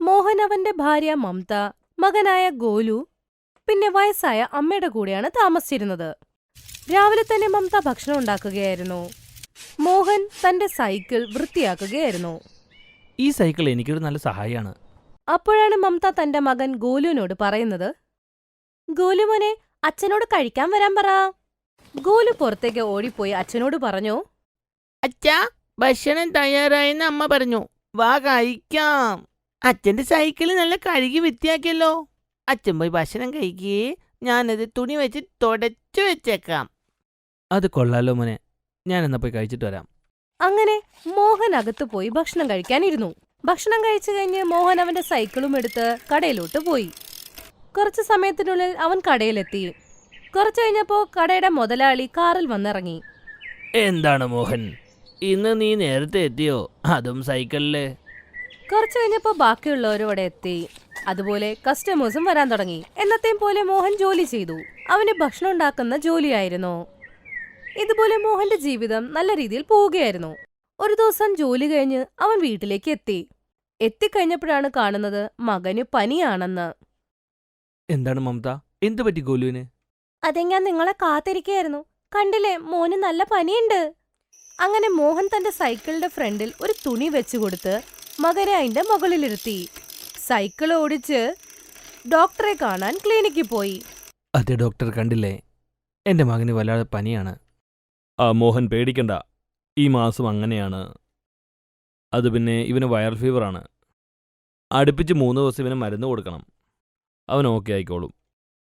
മോഹൻ അവന്റെ ഭാര്യ മമത, മകനായ ഗോലു, പിന്നെ വയസ്സായ അമ്മയുടെ കൂടെയാണ് താമസിച്ചിരുന്നത്. രാവിലെ തന്നെ മമത ഭക്ഷണം ഉണ്ടാക്കുകയായിരുന്നു. മോഹൻ തന്റെ സൈക്കിൾ വൃത്തിയാക്കുകയായിരുന്നു. ഈ സൈക്കിൾ എനിക്കൊരു നല്ല സഹായിയാണ്. അപ്പോഴാണ് മമത തന്റെ മകൻ ഗോലുവിനോട് പറയുന്നത്, ഗോലുമോനെ, അച്ഛനോട് കഴിക്കാൻ വരാൻ പറ. ഗോലു പുറത്തേക്ക് ഓടിപ്പോയി അച്ഛനോട് പറഞ്ഞു, അച്ഛാ, ഭക്ഷണം തയ്യാറായെന്ന് അമ്മ പറഞ്ഞു. വാ കഴിക്കാം. അച്ഛന്റെ സൈക്കിള് നല്ല കഴുകി വൃത്തിയാക്കിയല്ലോ. അച്ഛൻ പോയി ഭക്ഷണം കഴിക്കേ, ഞാനത് തുണി വെച്ച് തുടച്ചു വെച്ചേക്കാം. അത് കൊള്ളാലോ മോനെ, ഞാൻ എന്നാ പോയി കഴിച്ചിട്ട് വരാം. അങ്ങനെ മോഹൻ അകത്തു പോയി ഭക്ഷണം കഴിക്കാനിരുന്നു. ഭക്ഷണം കഴിച്ചു കഴിഞ്ഞ് മോഹൻ അവന്റെ സൈക്കിളും എടുത്ത് കടയിലോട്ട് പോയി. കുറച്ചു സമയത്തിനുള്ളിൽ അവൻ കടയിലെത്തി. കുറച്ചു കഴിഞ്ഞപ്പോ കടയുടെ മുതലാളി കാറിൽ വന്നിറങ്ങി. എന്താണ് മോഹൻ, ഇന്ന് നീ നേരത്തെ എത്തിയോ? അതും സൈക്കിളില്? കുറച്ചു കഴിഞ്ഞപ്പോ ബാക്കിയുള്ളവരും അവിടെ എത്തി. അതുപോലെ കസ്റ്റമേഴ്സും വരാൻ തുടങ്ങി. എന്നത്തെയും പോലെ മോഹൻ ജോലി ചെയ്തു. അവന് ഭക്ഷണം ഉണ്ടാക്കുന്ന ജോലിയായിരുന്നു. ഇതുപോലെ മോഹന്റെ ജീവിതം നല്ല രീതിയിൽ പോവുകയായിരുന്നു. ഒരു ദിവസം ജോലി കഴിഞ്ഞ് അവൻ വീട്ടിലേക്ക് എത്തിക്കഴിഞ്ഞപ്പോഴാണ് കാണുന്നത് മകന് പനിയാണെന്ന്. എന്താണ് മമത, എന്തു പറ്റി ഗോലുവിന്? അതെ, ഞാൻ നിങ്ങളെ കാത്തിരിക്കയായിരുന്നു. കണ്ടില്ലേ, മോന് നല്ല പനിയുണ്ട്. അങ്ങനെ മോഹൻ തന്റെ സൈക്കിളിന്റെ ഫ്രണ്ടിൽ ഒരു തുണി വെച്ചുകൊടുത്ത് മകനെ അതിന്റെ മുകളിലിരുത്തി. സൈക്കിൾ ഓടിച്ച് ഡോക്ടറെ കാണാൻ ക്ലിനിക്കിൽ പോയി. അതെ ഡോക്ടർ, കണ്ടില്ലേ, എന്റെ മകന് വല്ലാതെ പനിയാണ്. മോഹൻ പേടിക്കണ്ട, ഈ മാസം അങ്ങനെയാണ്. അത് പിന്നെ ഇവന് വൈറൽ ഫീവറാണ്. അടുപ്പിച്ച് 3 ദിവസം ഇവന് മരുന്ന് കൊടുക്കണം. അവൻ ഓക്കെ ആയിക്കോളും.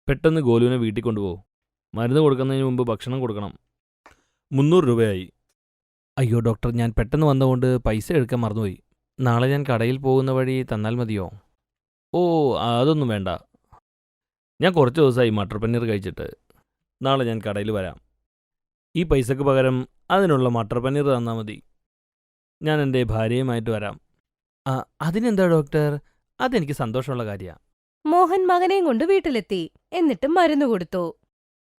പെട്ടെന്ന് ഗോലുവിനെ വീട്ടിൽ കൊണ്ടുപോകും. മരുന്ന് കൊടുക്കുന്നതിന് മുമ്പ് ഭക്ഷണം കൊടുക്കണം. 300 രൂപയായി. അയ്യോ ഡോക്ടർ, ഞാൻ പെട്ടെന്ന് വന്നതുകൊണ്ട് പൈസ എടുക്കാൻ മറന്നുപോയി. നാളെ ഞാൻ കടയിൽ പോകുന്ന വഴി തന്നാൽ മതിയോ? ഓ, അതൊന്നും വേണ്ട. ഞാൻ കുറച്ച് ദിവസമായി മട്ടർ പനീർ കഴിച്ചിട്ട്. നാളെ ഞാൻ കടയിൽ വരാം. ഈ പൈസക്ക് പകരം അതിനുള്ള മട്ടർ പനീർ തന്നാൽ മതി. ഞാൻ എൻ്റെ ഭാര്യയുമായിട്ട് വരാം. അതിനെന്താ ഡോക്ടർ, അതെനിക്ക് സന്തോഷമുള്ള കാര്യമാണ്. മോഹൻ മകനെയും കൊണ്ട് വീട്ടിലെത്തി. എന്നിട്ട് മരുന്ന് കൊടുത്തു.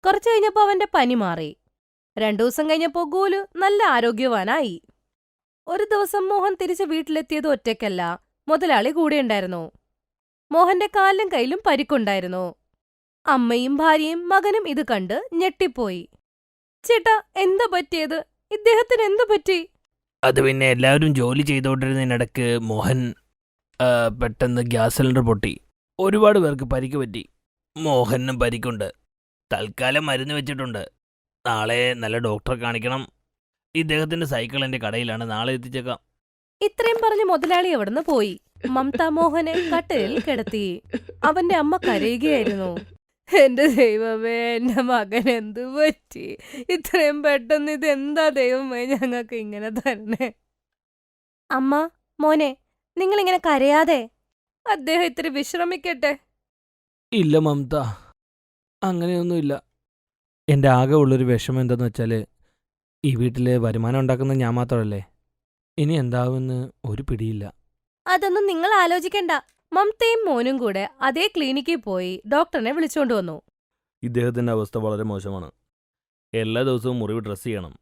കുറച്ചു കഴിഞ്ഞപ്പോ അവന്റെ പനി മാറി. 2 ദിവസം കഴിഞ്ഞപ്പോ ഗോലു നല്ല ആരോഗ്യവാനായി. ഒരു ദിവസം മോഹൻ തിരിച്ച് വീട്ടിലെത്തിയത് ഒറ്റയ്ക്കല്ല, മുതലാളി കൂടെയുണ്ടായിരുന്നു. മോഹന്റെ കാലിലും കയ്യിലും പരിക്കുണ്ടായിരുന്നു. അമ്മയും ഭാര്യയും മകനും ഇത് കണ്ട് ഞെട്ടിപ്പോയി. ചേട്ടാ, എന്താ പറ്റിയത്? ഇദ്ദേഹത്തിന് എന്തു പറ്റി? അത് പിന്നെ എല്ലാവരും ജോലി ചെയ്തുകൊണ്ടിരുന്നതിനിടയ്ക്ക് മോഹൻ പെട്ടെന്ന് ഗ്യാസ് സിലിണ്ടർ പൊട്ടി. ഒരുപാട് പേർക്ക് പരിക്ക് പറ്റി. മോഹനും പരിക്കുണ്ട്. തൽക്കാലം മരുന്ന് വെച്ചിട്ടുണ്ട്. നാളെ നല്ല ഡോക്ടറെ കാണിക്കണം. ഇദ്ദേഹത്തിന്റെ സൈക്കിൾ എൻ്റെ കടയിലാണ്, നാളെ എത്തിച്ചേക്കാം. ഇത്രയും പറഞ്ഞ് മുതലാളി അവിടുന്ന് പോയി. മമത മോഹനെ കട്ടിലിൽ കിടത്തി. അവന്റെ അമ്മ കരയുകയായിരുന്നു. എന്റെ ദൈവമേ, എന്റെ മകൻ എന്തു പറ്റി? ഇത്രയും പെട്ടെന്ന് ഇതെന്താ ദൈവമേ ഞങ്ങൾക്ക് ഇങ്ങനെ തരണേ? അമ്മ, മോനെ, നിങ്ങളിങ്ങനെ കരയാതെ. അദ്ദേഹം ഇത്തിരി വിശ്രമിക്കട്ടെ. ഇല്ല മമത, അങ്ങനെയൊന്നുമില്ല. എൻ്റെ ആകെ ഉള്ളൊരു വിഷമം എന്താന്ന് വെച്ചാൽ, ഈ വീട്ടിൽ വരുമാനം ഉണ്ടാക്കുന്നത് ഞാൻ മാത്രമല്ലേ. ഇനി എന്താവുമെന്ന് ഒരു പിടിയില്ല. അതൊന്നും നിങ്ങൾ ആലോചിക്കണ്ട. മമതയും മോനും കൂടെ അതേ ക്ലിനിക്കിൽ പോയി ഡോക്ടറിനെ വിളിച്ചുകൊണ്ടു വന്നു. ഇദ്ദേഹത്തിൻ്റെ അവസ്ഥ വളരെ മോശമാണ്. എല്ലാ ദിവസവും മുറിവ് ഡ്രസ്സ് ചെയ്യണം.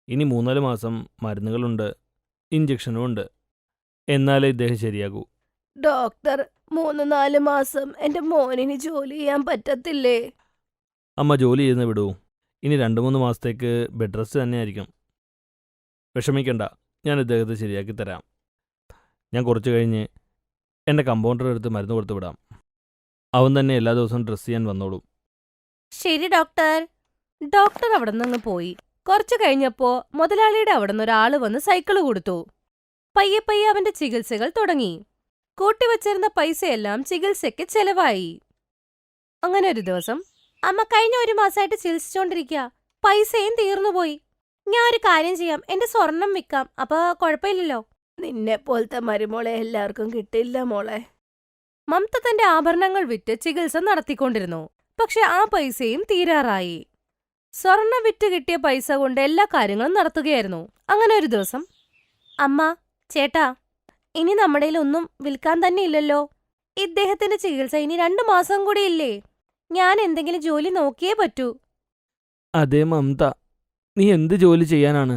ഇനി 3-4 മാസം മരുന്നുകളുണ്ട്, ഇഞ്ചക്ഷനും ഉണ്ട്. എന്നാലേ ഇദ്ദേഹം ശരിയാകൂ. ഡോക്ടർ, 3-4 മാസം എന്റെ മോനിന് ജോലി ചെയ്യാൻ പറ്റത്തില്ലേ? അമ്മ ജോലി ചെയ്യുന്ന വിടൂ. ഇനി 2-3 മാസത്തേക്ക് ബെഡ് റെസ്റ്റ് തന്നെയായിരിക്കും. വിഷമിക്കണ്ട, ഞാൻ ഇദ്ദേഹത്തെ ശരിയാക്കി തരാം. ഞാൻ കുറച്ച് കഴിഞ്ഞ് എൻ്റെ കമ്പൗണ്ടർ എടുത്ത് മരുന്ന് കൊടുത്തു വിടാം. അവൻ തന്നെ എല്ലാ ദിവസവും ഡ്രസ്സ് ചെയ്യാൻ വന്നോളും. ശരി ഡോക്ടർ. ഡോക്ടർ അവിടെ നിന്ന് പോയി. കുറച്ചു കഴിഞ്ഞപ്പോ മുതലാളിയുടെ അവിടെ നിന്ന് ഒരാള് വന്ന് സൈക്കിള് കൊടുത്തു. പയ്യെ പയ്യെ അവന്റെ ചികിത്സകൾ തുടങ്ങി. കൂട്ടിവച്ചിരുന്ന പൈസയെല്ലാം ചികിത്സയ്ക്ക് ചെലവായി. അങ്ങനെ ഒരു ദിവസം, അമ്മ കഴിഞ്ഞ 1 മാസമായിട്ട് ചികിത്സിച്ചോണ്ടിരിക്കുക, പൈസയും തീർന്നുപോയി. ഞാൻ ഒരു കാര്യം ചെയ്യാം, എന്റെ സ്വർണം വിൽക്കാം, അപ്പൊ കുഴപ്പമില്ലല്ലോ. നിന്നെ പോലത്തെ മരുമോളെ എല്ലാവർക്കും കിട്ടില്ല മോളെ. മമത തന്റെ ആഭരണങ്ങൾ വിറ്റ് ചികിത്സ നടത്തിക്കൊണ്ടിരുന്നു. പക്ഷെ ആ പൈസയും തീരാറായി. സ്വർണം വിറ്റ് കിട്ടിയ പൈസ കൊണ്ട് എല്ലാ കാര്യങ്ങളും നടത്തുകയായിരുന്നു. അങ്ങനെ ഒരു ദിവസം, അമ്മ, ചേട്ടാ, ഇനി നമ്മുടെ ഒന്നും വിൽക്കാൻ തന്നെ ഇല്ലല്ലോ. ഇദ്ദേഹത്തിന്റെ ചികിത്സ ഇനി 2 മാസം കൂടി ഇല്ലേ? ഞാൻ എന്തെങ്കിലും ജോലി നോക്കിയേ പറ്റൂ. അതേ മമത, നീ എന്ത് ജോലി ചെയ്യാനാണ്?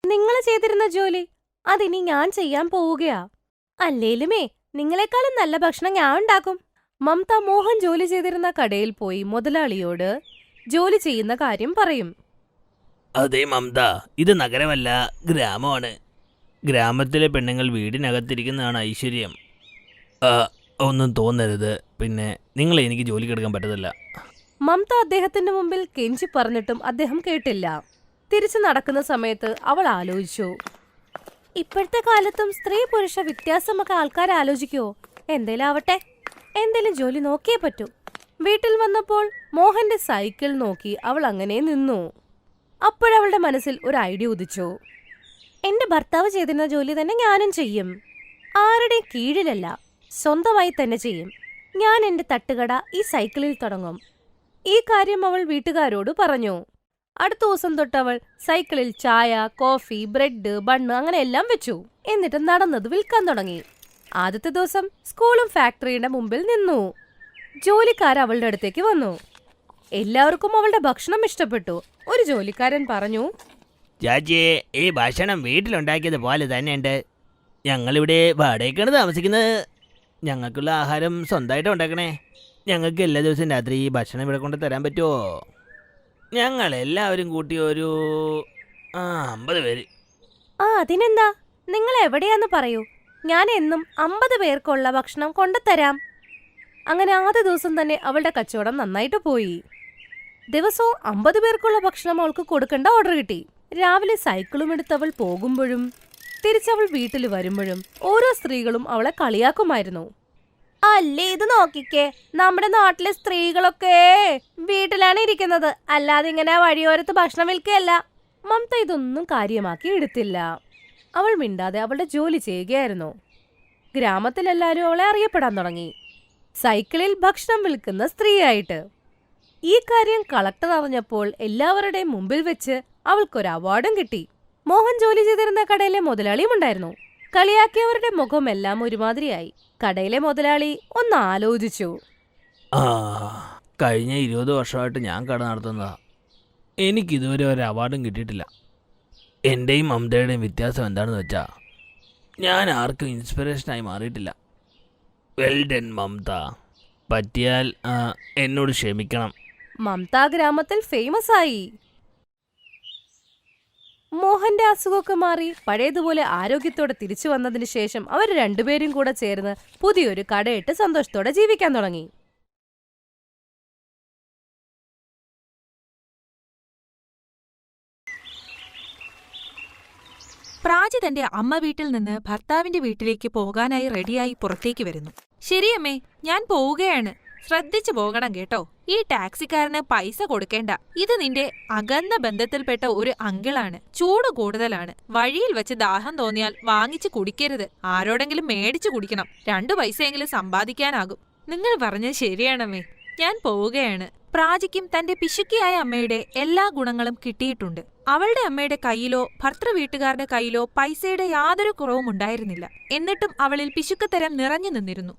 നിങ്ങൾ ചെയ്തിരുന്ന ജോലി അതിനി ഞാൻ ചെയ്യാൻ പോവുകയാ. അല്ലേലുമേ നിങ്ങളെക്കാളും നല്ല ഭക്ഷണം ഞാൻ ഉണ്ടാക്കും. മമത മോഹൻ ജോലി ചെയ്തിരുന്ന കടയിൽ പോയി മുതലാളിയോട് ജോലി ചെയ്യുന്ന കാര്യം പറയും. അതെ മമത, ഇത് നഗരമല്ല, ഗ്രാമമാണ്. ഗ്രാമത്തിലെ പെണ്ണുങ്ങൾ വീടിനകത്തിരിക്കുന്നതാണ് ഐശ്വര്യം. ഒന്നും തോന്നരുത്. പിന്നെ നിങ്ങളെ എനിക്ക് ജോലിക്ക് എടുക്കാൻ പറ്റത്തില്ല. മമത അദ്ദേഹത്തിന്റെ മുമ്പിൽ കെഞ്ചി പറഞ്ഞിട്ടും അദ്ദേഹം കേട്ടില്ല. തിരിച്ചു നടക്കുന്ന സമയത്ത് അവൾ ആലോചിച്ചു, ഇപ്പോഴത്തെ കാലത്തും സ്ത്രീ പുരുഷ വ്യത്യാസമൊക്കെ ആൾക്കാർ ആലോചിക്കുവോ? എന്തേലും ആവട്ടെ, എന്തേലും ജോലി നോക്കിയേ പറ്റൂ. വീട്ടിൽ വന്നപ്പോൾ മോഹന്റെ സൈക്കിൾ നോക്കി അവൾ അങ്ങനെ നിന്നു. അപ്പോഴവളുടെ മനസ്സിൽ ഒരു ഐഡിയ ഉദിച്ചു. എന്റെ ഭർത്താവ് ചെയ്തിരുന്ന ജോലി തന്നെ ഞാനും ചെയ്യും. ആരുടെയും കീഴിലല്ല, സ്വന്തമായി തന്നെ ചെയ്യും. ഞാൻ എന്റെ തട്ടുകട ഈ സൈക്കിളിൽ തുടങ്ങും. ഈ കാര്യം അവൾ വീട്ടുകാരോട് പറഞ്ഞു. അടുത്ത ദിവസം തൊട്ട് അവൾ സൈക്കിളിൽ ചായ, കോഫി, ബ്രെഡ്, ബണ്ണ് അങ്ങനെ എല്ലാം വെച്ചു. എന്നിട്ട് നടന്നത് വിൽക്കാൻ തുടങ്ങി. ആദ്യത്തെ ദിവസം സ്കൂളും ഫാക്ടറിയുടെ മുമ്പിൽ നിന്നു. ജോലിക്കാർ അവളുടെ അടുത്തേക്ക് വന്നു. എല്ലാവർക്കും അവളുടെ ഭക്ഷണം ഇഷ്ടപ്പെട്ടു. ഒരു ജോലിക്കാരൻ പറഞ്ഞു, ചാച്ചിയെ, ഈ ഭക്ഷണം വീട്ടിലുണ്ടാക്കിയത് പോലെ തന്നെയുണ്ട്. ഞങ്ങളിവിടെ വാടകയ്ക്കാണ് താമസിക്കുന്നത്. ഞങ്ങൾക്കുള്ള ആഹാരം സ്വന്തമായിട്ട് ഉണ്ടാക്കണേ. ഞങ്ങൾക്ക് എല്ലാ ദിവസവും രാത്രി ഈ ഭക്ഷണം ഇവിടെ കൊണ്ട് തരാൻ പറ്റുമോ? ഞങ്ങളെല്ലാവരും കൂട്ടി ഒരു 50 പേര്. അതിനെന്താ, നിങ്ങൾ എവിടെയാന്ന് പറയൂ, ഞാൻ എന്നും 50 പേർക്കുള്ള ഭക്ഷണം കൊണ്ടുതരാം. അങ്ങനെ ആദ്യ ദിവസം തന്നെ അവളുടെ കച്ചവടം നന്നായിട്ട് പോയി. ദിവസവും 50 പേർക്കുള്ള ഭക്ഷണം അവൾക്ക് കൊടുക്കേണ്ട ഓർഡർ കിട്ടി. രാവിലെ സൈക്കിളും എടുത്ത് അവൾ പോകുമ്പോഴും തിരിച്ചവൾ വീട്ടിൽ വരുമ്പോഴും ഓരോ സ്ത്രീകളും അവളെ കളിയാക്കുമായിരുന്നു. അല്ലേ, ഇത് നോക്കിക്കേ, നമ്മുടെ നാട്ടിലെ സ്ത്രീകളൊക്കെ വീട്ടിലാണ് ഇരിക്കുന്നത്, അല്ലാതെ ഇങ്ങനെ വഴിയോരത്ത് ഭക്ഷണം വിൽക്കുകയല്ല. മമത ഇതൊന്നും കാര്യമാക്കി എടുത്തില്ല. അവൾ മിണ്ടാതെ അവളുടെ ജോലി ചെയ്യുകയായിരുന്നു. ഗ്രാമത്തിലെല്ലാവരും അവളെ അറിയപ്പെടാൻ തുടങ്ങി, സൈക്കിളിൽ ഭക്ഷണം വിൽക്കുന്ന സ്ത്രീയായിട്ട്. ഈ കാര്യം കളക്ടർ അറിഞ്ഞപ്പോൾ എല്ലാവരുടെയും മുമ്പിൽ വെച്ച് അവൾക്കൊരു അവാർഡും കിട്ടി. മോഹൻ ജോലി ചെയ്തിരുന്ന കടയിലെ മുതലാളിയും ഉണ്ടായിരുന്നു. കളിയാക്കിയവരുടെ മുഖമെല്ലാം ഒരുമാതിരിയായി. കടയിലെ മുതലാളി ഒന്ന് ആലോചിച്ചു. കഴിഞ്ഞ 20 വർഷമായിട്ട് ഞാൻ കട നടത്തുന്നതാ. എനിക്കിതുവരെ ഒരു അവാർഡും കിട്ടിയിട്ടില്ല. എൻ്റെയും മമതയുടെയും വ്യത്യാസം എന്താണെന്ന് വെച്ചാൽ ഞാൻ ആർക്കും ഇൻസ്പിറേഷനായി മാറിയിട്ടില്ല. Well done Mamata. പറ്റിയാൽ എന്നോട് ക്ഷമിക്കണം. മമത ഗ്രാമത്തിൽ ഫേമസ് ആയി. മോഹന്റെ അസുഖമൊക്കെ മാറി പഴയതുപോലെ ആരോഗ്യത്തോടെ തിരിച്ചു വന്നതിന് ശേഷം അവർ രണ്ടുപേരും കൂടെ ചേർന്ന് പുതിയൊരു കടയിട്ട് സന്തോഷത്തോടെ ജീവിക്കാൻ തുടങ്ങി. പ്രാചി തന്റെ അമ്മ വീട്ടിൽ നിന്ന് ഭർത്താവിന്റെ വീട്ടിലേക്ക് പോകാനായി റെഡിയായി പുറത്തേക്ക് വരുന്നു. ശരിയമ്മേ, ഞാൻ പോവുകയാണ്. ശ്രദ്ധിച്ചു പോകണം കേട്ടോ. ഈ ടാക്സിക്കാരന് പൈസ കൊടുക്കേണ്ട. ഇത് നിന്റെ അകന്ന ബന്ധത്തിൽപ്പെട്ട ഒരു അങ്കിളാണ്. ചൂട് കൂടുതലാണ്. വഴിയിൽ വെച്ച് ദാഹം തോന്നിയാൽ വാങ്ങിച്ചു കുടിക്കരുത്. ആരോടെങ്കിലും മേടിച്ചു കുടിക്കണം. 2 പൈസയെങ്കിലും സമ്പാദിക്കാനാകും. നിങ്ങൾ പറഞ്ഞത് ശരിയാണമ്മേ, ഞാൻ പോവുകയാണ്. പ്രാചിക്കും തന്റെ പിശുക്കിയായ അമ്മയുടെ എല്ലാ ഗുണങ്ങളും കിട്ടിയിട്ടുണ്ട്. അവളുടെ അമ്മയുടെ കയ്യിലോ ഭർത്തൃ വീട്ടുകാരുടെ കയ്യിലോ പൈസയുടെ യാതൊരു കുറവും ഉണ്ടായിരുന്നില്ല. എന്നിട്ടും അവളിൽ പിശുക്കത്തരം നിറഞ്ഞു നിന്നിരുന്നു.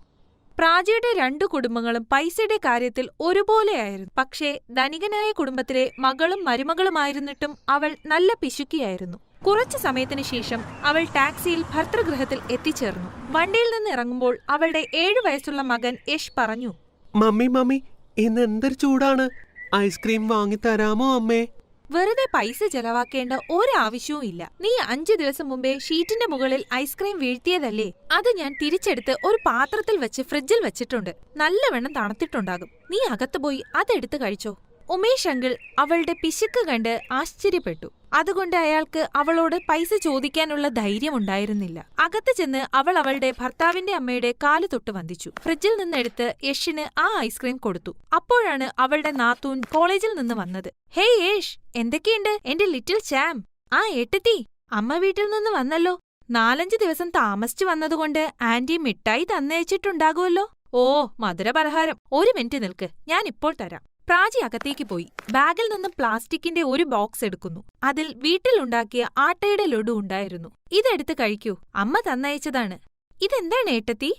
പ്രാചിയുടെ 2 കുടുംബങ്ങളും പൈസയുടെ കാര്യത്തിൽ ഒരുപോലെയായിരുന്നു. പക്ഷേ ധനികനായ കുടുംബത്തിലെ മകളും മരുമകളുമായിരുന്നിട്ടും അവൾ നല്ല പിശുക്കിയായിരുന്നു. കുറച്ചു സമയത്തിനു ശേഷം അവൾ ടാക്സിയിൽ ഭർത്തൃഗൃഹത്തിൽ എത്തിച്ചേർന്നു. വണ്ടിയിൽ നിന്ന് ഇറങ്ങുമ്പോൾ അവളുടെ 7 വയസ്സുള്ള മകൻ യശ് പറഞ്ഞു, മമ്മി ഇന്ന് എന്തൊരു ചൂടാണ്. ഐസ്ക്രീം വാങ്ങി തരാമോ അമ്മേ? വെറുതെ പൈസ ചെലവാക്കേണ്ട ഒരാവശ്യവും ഇല്ല. നീ 5 ദിവസം മുമ്പേ ഷീറ്റിന്റെ മുകളിൽ ഐസ്ക്രീം വീഴ്ത്തിയതല്ലേ? അത് ഞാൻ തിരിച്ചെടുത്ത് ഒരു പാത്രത്തിൽ വെച്ച് ഫ്രിഡ്ജിൽ വെച്ചിട്ടുണ്ട്. നല്ലവണ്ണം തണുത്തിട്ടുണ്ടാകും. നീ അകത്ത് പോയി അതെടുത്ത് കഴിച്ചോ. ഉമേഷ് അങ്കിൾ അവളുടെ പിശുക്ക് കണ്ട് ആശ്ചര്യപ്പെട്ടു. അതുകൊണ്ട് അയാൾക്ക് അവളോട് പൈസ ചോദിക്കാനുള്ള ധൈര്യമുണ്ടായിരുന്നില്ല. അകത്ത് ചെന്ന് അവൾ അവളുടെ ഭർത്താവിന്റെ അമ്മയുടെ കാല് തൊട്ട് വന്ദിച്ചു. ഫ്രിഡ്ജിൽ നിന്നെടുത്ത് യഷിന് ആ ഐസ്ക്രീം കൊടുത്തു. അപ്പോഴാണ് അവളുടെ നാത്തൂൻ കോളേജിൽ നിന്ന് വന്നത്. ഹേയ് യേഷ്, എന്തൊക്കെയുണ്ട് എന്റെ ലിറ്റിൽ ചാം? ഏട്ടത്തി, അമ്മ വീട്ടിൽ നിന്ന് വന്നല്ലോ. 4-5 ദിവസം താമസിച്ചു വന്നതുകൊണ്ട് ആന്റി മിഠായി തന്നയച്ചിട്ടുണ്ടാകുമല്ലോ. ഓ, മധുരപലഹാരം. 1 മിനിറ്റ് നിൽക്ക്, ഞാൻ ഇപ്പോൾ തരാം. പ്രാചി അകത്തേക്ക് പോയി ബാഗിൽ നിന്നും പ്ലാസ്റ്റിക്കിന്റെ ഒരു ബോക്സ് എടുക്കുന്നു. അതിൽ വീട്ടിലുണ്ടാക്കിയ ആട്ടയുടെ ലഡു ഉണ്ടായിരുന്നു. ഇതെടുത്ത് കഴിക്കൂ, അമ്മ തന്നയച്ചതാണ്. ഇതെന്താണ് ഏട്ടത്തി?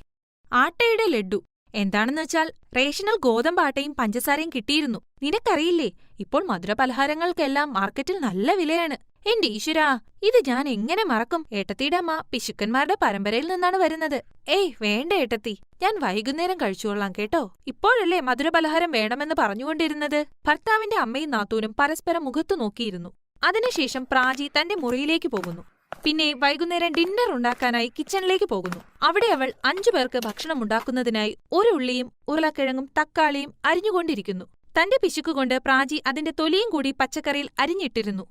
ആട്ടയുടെ ലഡു. എന്താണെന്ന് വെച്ചാൽ റേഷനിൽ ഗോതമ്പാട്ടയും പഞ്ചസാരയും കിട്ടിയിരുന്നു. നിനക്കറിയില്ലേ, ഇപ്പോൾ മധുരപലഹാരങ്ങൾക്കെല്ലാം മാർക്കറ്റിൽ നല്ല വിലയാണ്. എന്റെ ഈശ്വരാ, ഇത് ഞാൻ എങ്ങനെ മറക്കും? ഏട്ടത്തിയുടെ അമ്മ പിശുക്കന്മാരുടെ പരമ്പരയിൽ നിന്നാണ് വരുന്നത്. ഏയ് വേണ്ട ഏട്ടത്തി, ഞാൻ വൈകുന്നേരം കഴിച്ചുകൊള്ളാം കേട്ടോ. ഇപ്പോഴല്ലേ മധുരപലഹാരം വേണമെന്ന് പറഞ്ഞുകൊണ്ടിരുന്നത്. ഭർത്താവിന്റെ അമ്മയും നാത്തൂനും പരസ്പരം മുഖത്തു നോക്കിയിരുന്നു. അതിനുശേഷം പ്രാചി തന്റെ മുറിയിലേക്ക് പോകുന്നു. പിന്നെ വൈകുന്നേരം ഡിന്നർ ഉണ്ടാക്കാനായി കിച്ചണിലേക്ക് പോകുന്നു. അവിടെ അവൾ 5 പേർക്ക് ഭക്ഷണം ഉണ്ടാക്കുന്നതിനായി ഒരു ഉള്ളിയും ഉരുളക്കിഴങ്ങും തക്കാളിയും അരിഞ്ഞുകൊണ്ടിരിക്കുന്നു. തന്റെ പിശുക്കുകൊണ്ട് പ്രാചി അതിന്റെ തൊലിയും കൂടി പച്ചക്കറിയിൽ അരിഞ്ഞിട്ടിരുന്നു.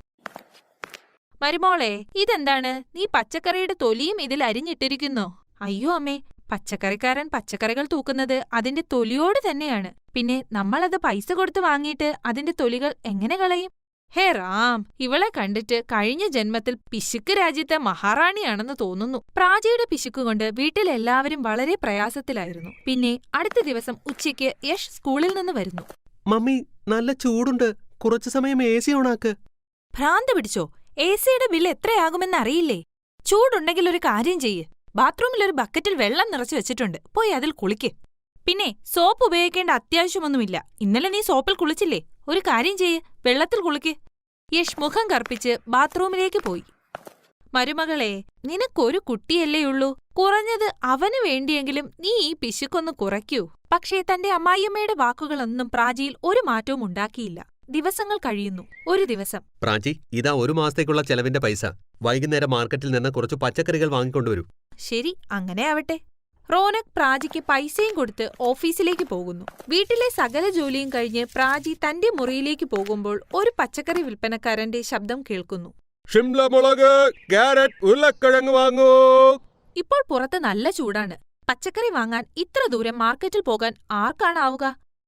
മരുമോളെ, ഇതെന്താണ്? നീ പച്ചക്കറിയുടെ തൊലിയും ഇതിൽ അരിഞ്ഞിട്ടിരിക്കുന്നോ? അയ്യോ അമ്മേ, പച്ചക്കറിക്കാരൻ പച്ചക്കറികൾ തൂക്കുന്നത് അതിന്റെ തൊലിയോട് തന്നെയാണ്. പിന്നെ നമ്മളത് പൈസ കൊടുത്ത് വാങ്ങിയിട്ട് അതിന്റെ തൊലികൾ എങ്ങനെ കളയും? ഹേ റാം, ഇവളെ കണ്ടിട്ട് കഴിഞ്ഞ ജന്മത്തിൽ പിശുക്ക് രാജ്യത്തെ മഹാറാണിയാണെന്ന് തോന്നുന്നു. പ്രാചിയുടെ പിശുക്കുകൊണ്ട് വീട്ടിലെല്ലാവരും വളരെ പ്രയാസത്തിലായിരുന്നു. പിന്നെ അടുത്ത ദിവസം ഉച്ചയ്ക്ക് യഷ് സ്കൂളിൽ നിന്ന് വരുന്നു. മമ്മി, നല്ല ചൂടുണ്ട്. കുറച്ചു സമയം AC ഓണാക്ക്. ഭ്രാന്ത് പിടിച്ചോ? AC-യുടെ ബില്ല് എത്രയാകുമെന്ന് അറിയില്ലേ? ചൂടുണ്ടെങ്കിൽ ഒരു കാര്യം ചെയ്യ്. ബാത്റൂമിൽ ഒരു ബക്കറ്റിൽ വെള്ളം നിറച്ചു വെച്ചിട്ടുണ്ട്, പോയി അതിൽ കുളിക്ക്. പിന്നെ സോപ്പ് ഉപയോഗിക്കേണ്ട അത്യാവശ്യമൊന്നുമില്ല. ഇന്നലെ നീ സോപ്പിൽ കുളിച്ചില്ലേ? ഒരു കാര്യം ചെയ്യ്, വെള്ളത്തിൽ കുളിക്ക്. യഷ് മുഖം കറുപ്പിച്ച് ബാത്റൂമിലേക്ക് പോയി. മരുമകളെ, നിനക്കൊരു കുട്ടിയല്ലേയുള്ളൂ. കുറഞ്ഞത് അവനു വേണ്ടിയെങ്കിലും നീ ഈ പിശുക്കൊന്ന് കുറയ്ക്കൂ. പക്ഷേ തന്റെ അമ്മായിയമ്മയുടെ വാക്കുകളൊന്നും പ്രാചിയിൽ ഒരു മാറ്റവും ഉണ്ടാക്കിയില്ല. ദിവസങ്ങൾ കഴിയുന്നു. ഒരു ദിവസം, പ്രാചി, ഇതാ 1 മാസത്തേക്കുള്ള ചെലവിന്റെ പൈസ. വൈകുന്നേരം മാർക്കറ്റിൽ നിന്ന് കുറച്ച് പച്ചക്കറികൾ വാങ്ങിക്കൊണ്ടുവരൂ. ശരി, അങ്ങനെ ആവട്ടെ. റോനക് പ്രാചിക്ക് പൈസയും കൊടുത്ത് ഓഫീസിലേക്ക് പോകുന്നു. വീട്ടിലെ സകല ജോലിയും കഴിഞ്ഞ് പ്രാചി തന്റെ മുറിയിലേക്ക് പോകുമ്പോൾ ഒരു പച്ചക്കറി വിൽപ്പനക്കാരന്റെ ശബ്ദം കേൾക്കുന്നു. ഷിംല മുളക്, ക്യാരറ്റ്, ഉരുളക്കിഴങ്ങ് വാങ്ങൂ. ഇപ്പോൾ പുറത്ത് നല്ല ചൂടാണ്. പച്ചക്കറി വാങ്ങാൻ ഇത്ര ദൂരം മാർക്കറ്റിൽ പോകാൻ ആർക്കാണാവുക?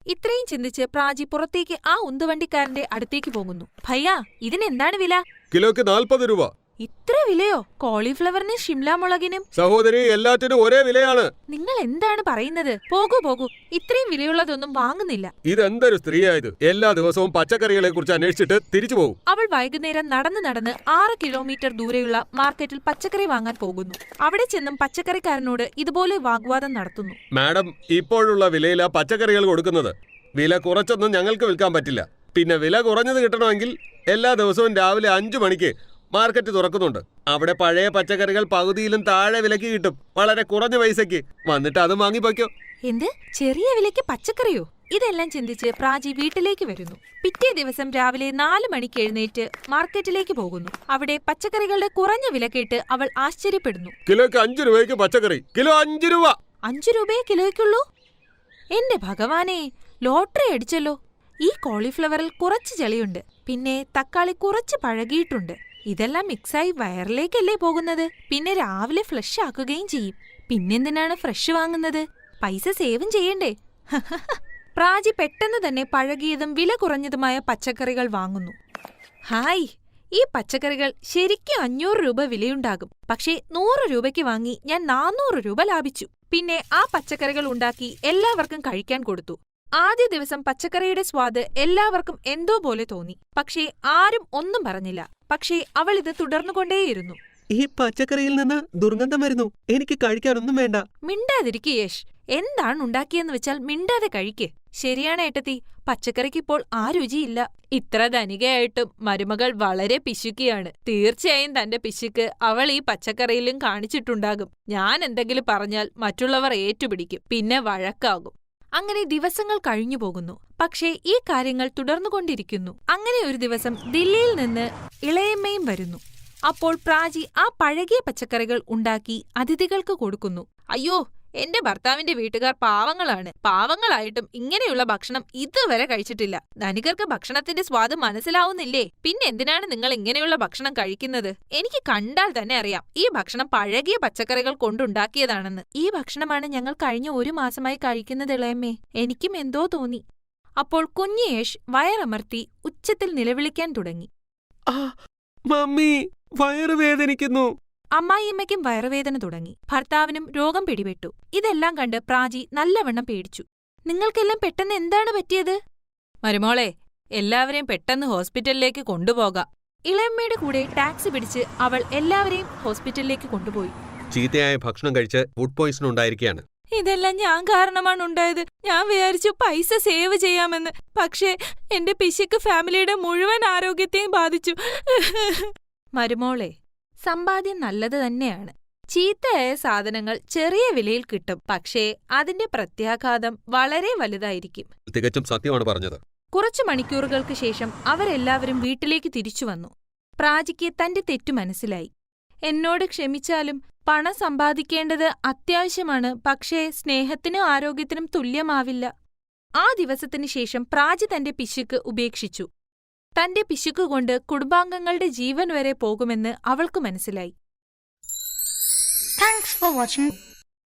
ഇത്രയും ചിന്തിച്ച് പ്രാചി പുറത്തേക്ക് ആ ഉന്തുവണ്ടിക്കാരന്റെ അടുത്തേക്ക് പോകുന്നു. ഭയ്യാ, ഇതിനെന്താണ് വില? കിലോയ്ക്ക് 40 രൂപ. ഇത്ര വിലയോ? കോളിഫ്ലവറിനും ഷിംല മുളകിനും? സഹോദരി, എല്ലാറ്റിനും ഒരേ വിലയാണ്. നിങ്ങൾ എന്താണ് പറയുന്നത്? പോകൂ പോകൂ, ഇത്രയും വിലയുള്ളതൊന്നും വാങ്ങുന്നില്ല. ഇതെന്തൊരു സ്ത്രീയായത്? എല്ലാ ദിവസവും പച്ചക്കറികളെ കുറിച്ച് അന്വേഷിച്ചിട്ട് തിരിച്ചു പോകും. അവൾ വൈകുന്നേരം നടന്ന് 6 കിലോമീറ്റർ ദൂരെയുള്ള മാർക്കറ്റിൽ പച്ചക്കറി വാങ്ങാൻ പോകുന്നു. അവിടെ ചെന്നും പച്ചക്കറിക്കാരനോട് ഇതുപോലെ വാഗ്വാദം നടത്തുന്നു. മാഡം, ഇപ്പോഴുള്ള വിലയിലാ പച്ചക്കറികൾ കൊടുക്കുന്നത്. വില കുറച്ചൊന്നും ഞങ്ങൾക്ക് വിൽക്കാൻ പറ്റില്ല. പിന്നെ വില കുറഞ്ഞത് കിട്ടണമെങ്കിൽ എല്ലാ ദിവസവും രാവിലെ 5 മണിക്ക് മാർക്കറ്റ് തുറക്കുന്നുണ്ട്. അവിടെ പഴയ പച്ചക്കറികൾ പകുതിയിലും താഴെ വിലക്ക് കിട്ടും, വളരെ കുറഞ്ഞ പൈസയ്ക്ക്. വന്നിട്ട് അത് വാങ്ങിപ്പോയ്ക്കോ. എന്ത്? ചെറിയ വിലയ്ക്ക് പച്ചക്കറിയോ? ഇതെല്ലാം ചിന്തിച്ച് പ്രാചി വീട്ടിലേക്ക് വരുന്നു. പിറ്റേ ദിവസം രാവിലെ 4 മണിക്ക് എഴുന്നേറ്റ് മാർക്കറ്റിലേക്ക് പോകുന്നു. അവിടെ പച്ചക്കറികളുടെ കുറഞ്ഞ വില കേട്ട് അവൾ ആശ്ചര്യപ്പെടുന്നു. കിലോയ്ക്ക് 5 രൂപയ്ക്ക് പച്ചക്കറി. കിലോ 5 രൂപ. 5 രൂപയെ കിലോയ്ക്കുള്ളൂ? എന്റെ ഭഗവാനെ, ലോട്ടറി അടിച്ചല്ലോ. ഈ കോളിഫ്ലവറിൽ കുറച്ച് ചെളിയുണ്ട്, പിന്നെ തക്കാളി കുറച്ച് പഴകിയിട്ടുണ്ട്. ഇതെല്ലാം മിക്സായി വയറിലേക്കല്ലേ പോകുന്നത്? പിന്നെ രാവിലെ ഫ്ലഷ് ആക്കുകയും ചെയ്യും. പിന്നെന്തിനാണ് ഫ്രഷ് വാങ്ങുന്നത്? പൈസ സേവും ചെയ്യണ്ടേ? പ്രാചി പെട്ടെന്ന് തന്നെ പഴകിയതും വില കുറഞ്ഞതുമായ പച്ചക്കറികൾ വാങ്ങുന്നു. ഹായ്, ഈ പച്ചക്കറികൾ ശരിക്കും 500 രൂപ വിലയുണ്ടാകും. പക്ഷേ 100 രൂപയ്ക്ക് വാങ്ങി ഞാൻ 400 രൂപ ലാഭിച്ചു. പിന്നെ ആ പച്ചക്കറികൾ ഉണ്ടാക്കി എല്ലാവർക്കും കഴിക്കാൻ കൊടുത്തു. ആദ്യ ദിവസം പച്ചക്കറിയുടെ സ്വാദ് എല്ലാവർക്കും എന്തോ പോലെ തോന്നി. പക്ഷേ ആരും ഒന്നും പറഞ്ഞില്ല. പക്ഷേ അവൾ ഇത് തുടർന്നുകൊണ്ടേയിരുന്നു. ഈ പച്ചക്കറിയിൽ നിന്ന് ദുർഗന്ധം വരുന്നു. എനിക്ക് കഴിക്കാനൊന്നും വേണ്ട. മിണ്ടാതിരിക്ക് യേശ്. എന്താണ് ഉണ്ടാക്കിയെന്ന് വെച്ചാൽ മിണ്ടാതെ കഴിക്ക്. ശരിയാണ് ഏട്ടത്തി, പച്ചക്കറിക്കിപ്പോൾ ആ രുചിയില്ല. ഇത്ര ധനികയായിട്ടും മരുമകൾ വളരെ പിശുക്കിയാണ്. തീർച്ചയായും തന്റെ പിശുക്ക് അവൾ ഈ പച്ചക്കറിയിലും കാണിച്ചിട്ടുണ്ടാകും. ഞാൻ എന്തെങ്കിലും പറഞ്ഞാൽ മറ്റുള്ളവർ ഏറ്റുപിടിക്കും, പിന്നെ വഴക്കാകും. അങ്ങനെ ദിവസങ്ങൾ കഴിഞ്ഞു പോകുന്നു. പക്ഷേ ഈ കാര്യങ്ങൾ തുടർന്നുകൊണ്ടിരിക്കുന്നു. അങ്ങനെ ഒരു ദിവസം ദില്ലിയിൽ നിന്ന് ഇളയമ്മയും വരുന്നു. അപ്പോൾ പ്രാചി ആ പഴകിയ പച്ചക്കറികൾ ഉണ്ടാക്കി അതിഥികൾക്ക് കൊടുക്കുന്നു. അയ്യോ, എന്റെ ഭർത്താവിന്റെ വീട്ടുകാർ പാവങ്ങളാണ്. പാവങ്ങളായിട്ടും ഇങ്ങനെയുള്ള ഭക്ഷണം ഇതുവരെ കഴിച്ചിട്ടില്ല. ധനികർക്ക് ഭക്ഷണത്തിന്റെ സ്വാദ് മനസ്സിലാവുന്നില്ലേ? പിന്നെ എന്തിനാണ് നിങ്ങൾ ഇങ്ങനെയുള്ള ഭക്ഷണം കഴിക്കുന്നത്? എനിക്ക് കണ്ടാൽ തന്നെ അറിയാം ഈ ഭക്ഷണം പഴകിയ പച്ചക്കറികൾ കൊണ്ടുണ്ടാക്കിയതാണെന്ന്. ഈ ഭക്ഷണമാണ് ഞങ്ങൾ കഴിഞ്ഞ 1 മാസമായി കഴിക്കുന്നത് ഇളയമ്മേ. എനിക്കും എന്തോ തോന്നി. അപ്പോൾ കുഞ്ഞ് യേശ് വയറമർത്തി ഉച്ചത്തിൽ നിലവിളിക്കാൻ തുടങ്ങി. ആ, മമ്മി, വയറ് വേദനിക്കുന്നു. അമ്മായിയമ്മയ്ക്കും വയറുവേദന തുടങ്ങി. ഭർത്താവിനും രോഗം പിടിപെട്ടു. ഇതെല്ലാം കണ്ട് പ്രാചി നല്ലവണ്ണം പേടിച്ചു. നിങ്ങൾക്കെല്ലാം പെട്ടെന്ന് എന്താണ് പറ്റിയത്? മരുമോളെ, എല്ലാവരെയും പെട്ടെന്ന് ഹോസ്പിറ്റലിലേക്ക് കൊണ്ടുപോകാം. ഇളയമ്മയുടെ കൂടെ ടാക്സി പിടിച്ച് അവൾ എല്ലാവരെയും ഹോസ്പിറ്റലിലേക്ക് കൊണ്ടുപോയി. ചീത്തയായ ഭക്ഷണം കഴിച്ച് ഫുഡ് പോയിസൺ ഉണ്ടായിരിക്കുകയാണ്. ഇതെല്ലാം ഞാൻ കാരണമാണ് ഉണ്ടായത്. ഞാൻ വിചാരിച്ചു പൈസ സേവ് ചെയ്യാമെന്ന്. പക്ഷേ എന്റെ പിശുക്ക് ഫാമിലിയുടെ മുഴുവൻ ആരോഗ്യത്തെയും ബാധിച്ചു. മരുമോളെ, സമ്പാദ്യം നല്ലത് തന്നെയാണ്. ചീത്തയായ സാധനങ്ങൾ ചെറിയ വിലയിൽ കിട്ടും, പക്ഷേ അതിന്റെ പ്രത്യാഘാതം വളരെ വലുതായിരിക്കും. തികച്ചും സത്യമാണ് പറഞ്ഞത്. കുറച്ചു മണിക്കൂറുകൾക്ക് ശേഷം അവരെല്ലാവരും വീട്ടിലേക്ക് തിരിച്ചു വന്നു. പ്രാചിക്ക് തന്റെ തെറ്റു മനസ്സിലായി. എന്നോട് ക്ഷമിച്ചാലും പണം സമ്പാദിക്കേണ്ടത് അത്യാവശ്യമാണ്, പക്ഷേ സ്നേഹത്തിനും ആരോഗ്യത്തിനും തുല്യമാവില്ല. ആ ദിവസത്തിനു ശേഷം പ്രാചി തന്റെ പിശുക്ക് ഉപേക്ഷിച്ചു. തന്റെ പിശുക്കുകൊണ്ട് കുടുംബാംഗങ്ങളുടെ ജീവൻ വരെ പോകുമെന്ന് അവൾക്കു മനസ്സിലായി. Thanks for watching.